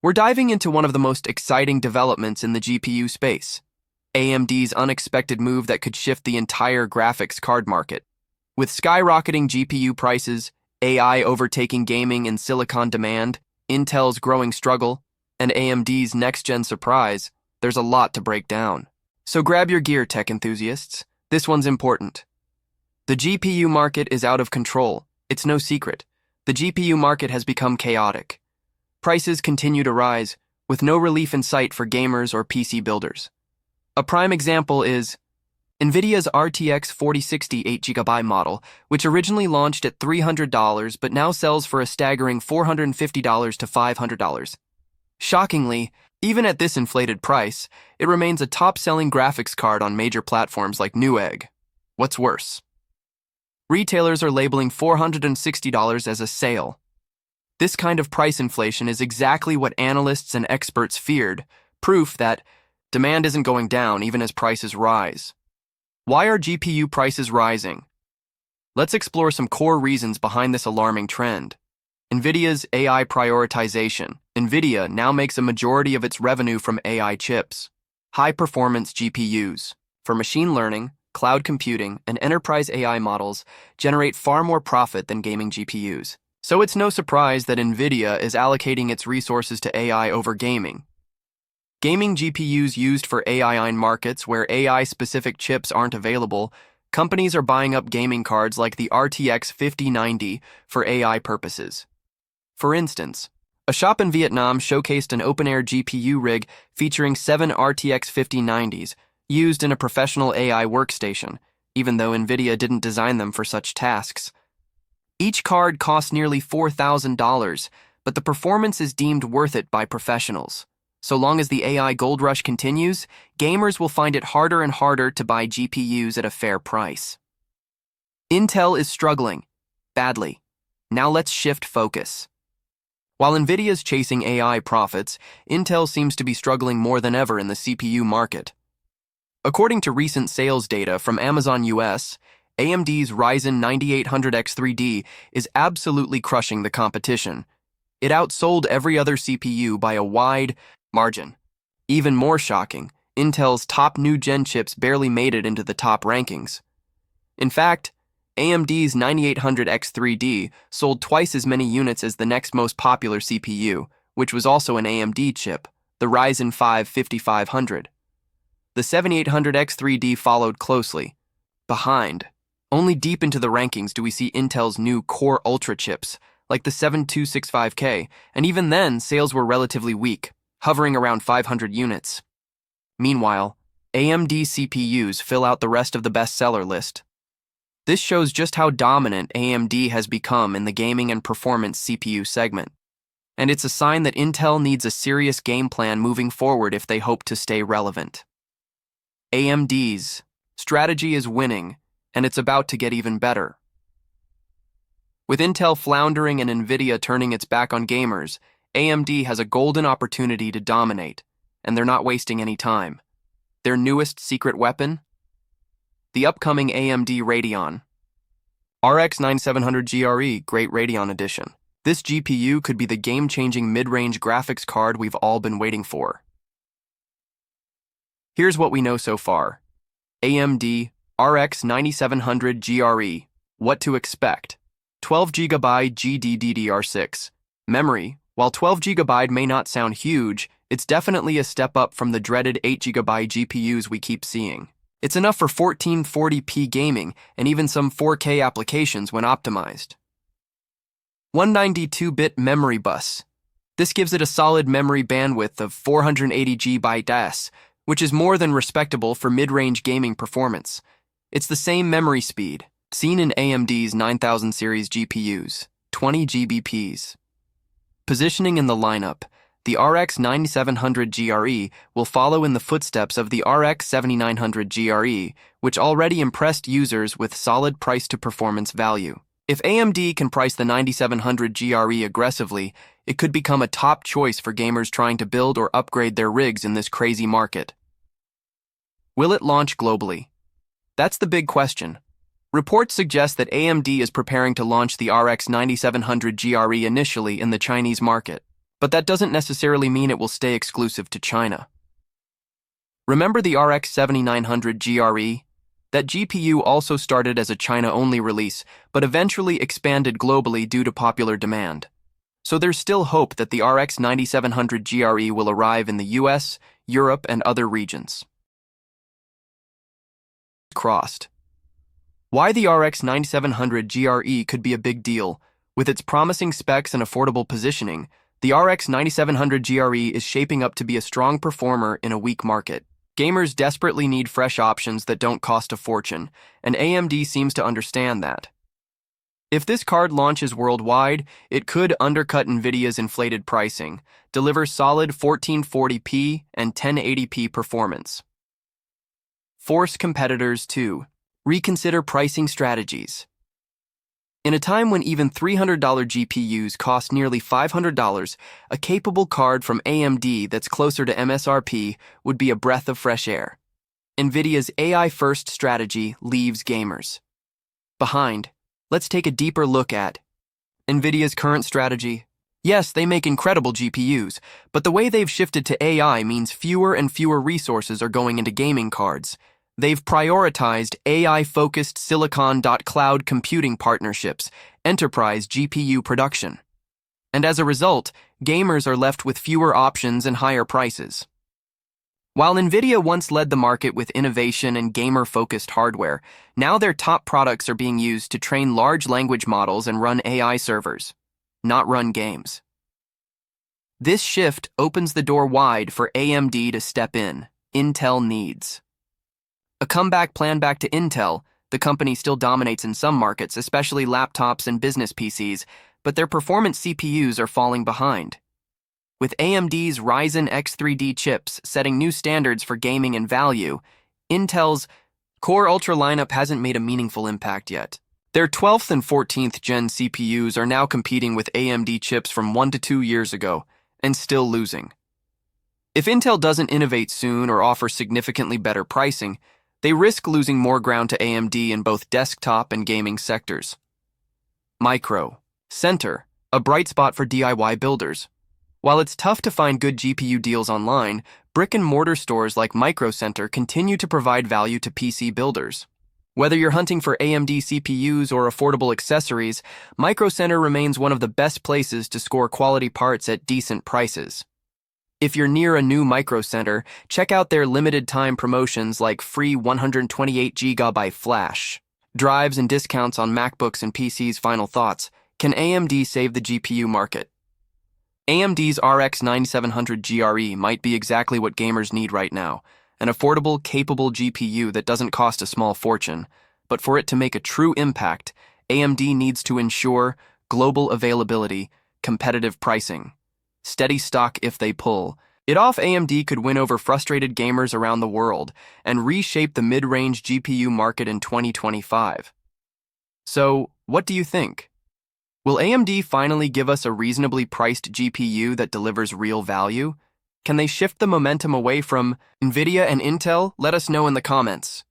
We're diving into one of the most exciting developments in the GPU space, AMD's unexpected move that could shift the entire graphics card market. With skyrocketing GPU prices, AI overtaking gaming and silicon demand, Intel's growing struggle, and AMD's next-gen surprise, there's a lot to break down. So grab your gear, tech enthusiasts. This one's important. The GPU market is out of control. It's no secret. The GPU market has become chaotic. Prices continue to rise, with no relief in sight for gamers or PC builders. A prime example is NVIDIA's RTX 4060 8GB model, which originally launched at $300 but now sells for a staggering $450 to $500. Shockingly, even at this inflated price, it remains a top-selling graphics card on major platforms like Newegg. What's worse? Retailers are labeling $460 as a sale. This kind of price inflation is exactly what analysts and experts feared, proof that demand isn't going down even as prices rise. Why are GPU prices rising? Let's explore some core reasons behind this alarming trend. NVIDIA's AI prioritization. NVIDIA now makes a majority of its revenue from AI chips, high-performance GPUs. For machine learning, cloud computing, and enterprise AI models generate far more profit than gaming GPUs. So it's no surprise that NVIDIA is allocating its resources to AI over gaming. Gaming GPUs used for AI in markets where AI-specific chips aren't available, companies are buying up gaming cards like the RTX 5090 for AI purposes. For instance, a shop in Vietnam showcased an open-air GPU rig featuring 7 RTX 5090s used in a professional AI workstation, even though NVIDIA didn't design them for such tasks. Each card costs nearly $4,000, but the performance is deemed worth it by professionals. So long as the AI gold rush continues, gamers will find it harder and harder to buy GPUs at a fair price. Intel is struggling badly. Now let's shift focus. While NVIDIA's chasing AI profits, Intel seems to be struggling more than ever in the CPU market. According to recent sales data from Amazon US, AMD's Ryzen 9800X3D is absolutely crushing the competition. It outsold every other CPU by a wide margin. Even more shocking, Intel's top new-gen chips barely made it into the top rankings. In fact, AMD's 9800X3D sold twice as many units as the next most popular CPU, which was also an AMD chip, the Ryzen 5 5500. The 7800X3D followed closely. Behind, only deep into the rankings do we see Intel's new Core Ultra chips, like the 7265K, and even then, sales were relatively weak, hovering around 500 units. Meanwhile, AMD CPUs fill out the rest of the bestseller list. This shows just how dominant AMD has become in the gaming and performance CPU segment. And it's a sign that Intel needs a serious game plan moving forward if they hope to stay relevant. AMD's strategy is winning, and it's about to get even better. With Intel floundering and NVIDIA turning its back on gamers, AMD has a golden opportunity to dominate, and they're not wasting any time. Their newest secret weapon? The upcoming AMD Radeon RX 9700 GRE Great Radeon Edition. This GPU could be the game-changing mid-range graphics card we've all been waiting for. Here's what we know so far. AMD RX 9700 GRE. What to expect? 12GB GDDR6. Memory. While 12GB may not sound huge, it's definitely a step up from the dreaded 8GB GPUs we keep seeing. It's enough for 1440p gaming and even some 4K applications when optimized. 192-bit memory bus. This gives it a solid memory bandwidth of 480 GB, which is more than respectable for mid-range gaming performance. It's the same memory speed seen in AMD's 9000 series GPUs, 20 GBps. Positioning in the lineup, the RX 9700 GRE will follow in the footsteps of the RX 7900 GRE, which already impressed users with solid price-to-performance value. If AMD can price the 9700 GRE aggressively, it could become a top choice for gamers trying to build or upgrade their rigs in this crazy market. Will it launch globally? That's the big question. Reports suggest that AMD is preparing to launch the RX 9700 GRE initially in the Chinese market. but that doesn't necessarily mean it will stay exclusive to China. Remember the RX 7900 GRE? That GPU also started as a China-only release, but eventually expanded globally due to popular demand. So there's still hope that the RX 9700 GRE will arrive in the US, Europe, and other regions. Crossed. Why the RX 9700 GRE could be a big deal. With its promising specs and affordable positioning, the RX 9700 GRE is shaping up to be a strong performer in a weak market. Gamers desperately need fresh options that don't cost a fortune, and AMD seems to understand that. If this card launches worldwide, it could undercut NVIDIA's inflated pricing, deliver solid 1440p and 1080p performance. Force competitors to reconsider pricing strategies. In a time when even $300 GPUs cost nearly $500, a capable card from AMD that's closer to MSRP would be a breath of fresh air. NVIDIA's AI-first strategy leaves gamers behind. Let's take a deeper look at NVIDIA's current strategy. Yes, they make incredible GPUs, but the way they've shifted to AI means fewer and fewer resources are going into gaming cards. They've prioritized AI-focused silicon.cloud computing partnerships, enterprise GPU production. And as a result, gamers are left with fewer options and higher prices. While NVIDIA once led the market with innovation and gamer-focused hardware, now their top products are being used to train large language models and run AI servers, not run games. This shift opens the door wide for AMD to step in. Intel needs a comeback plan back to Intel. The company still dominates in some markets, especially laptops and business PCs, but their performance CPUs are falling behind. With AMD's Ryzen X3D chips setting new standards for gaming and value, Intel's Core Ultra lineup hasn't made a meaningful impact yet. Their 12th and 14th gen CPUs are now competing with AMD chips from 1 to 2 years ago, and still losing. If Intel doesn't innovate soon or offer significantly better pricing, they risk losing more ground to AMD in both desktop and gaming sectors. Micro Center, a bright spot for DIY builders. While it's tough to find good GPU deals online, brick-and-mortar stores like Micro Center continue to provide value to PC builders. Whether you're hunting for AMD CPUs or affordable accessories, Micro Center remains one of the best places to score quality parts at decent prices. If you're near a new Micro Center, check out their limited-time promotions like free 128GB flash drives and discounts on MacBooks and PCs. Final thoughts. Can AMD save the GPU market? AMD's RX 9700 GRE might be exactly what gamers need right now, an affordable, capable GPU that doesn't cost a small fortune. But for it to make a true impact, AMD needs to ensure global availability, competitive pricing, steady stock if they pull it off. AMD could win over frustrated gamers around the world and reshape the mid-range GPU market in 2025. So, what do you think? Will AMD finally give us a reasonably priced GPU that delivers real value? Can they shift the momentum away from NVIDIA and Intel? Let us know in the comments.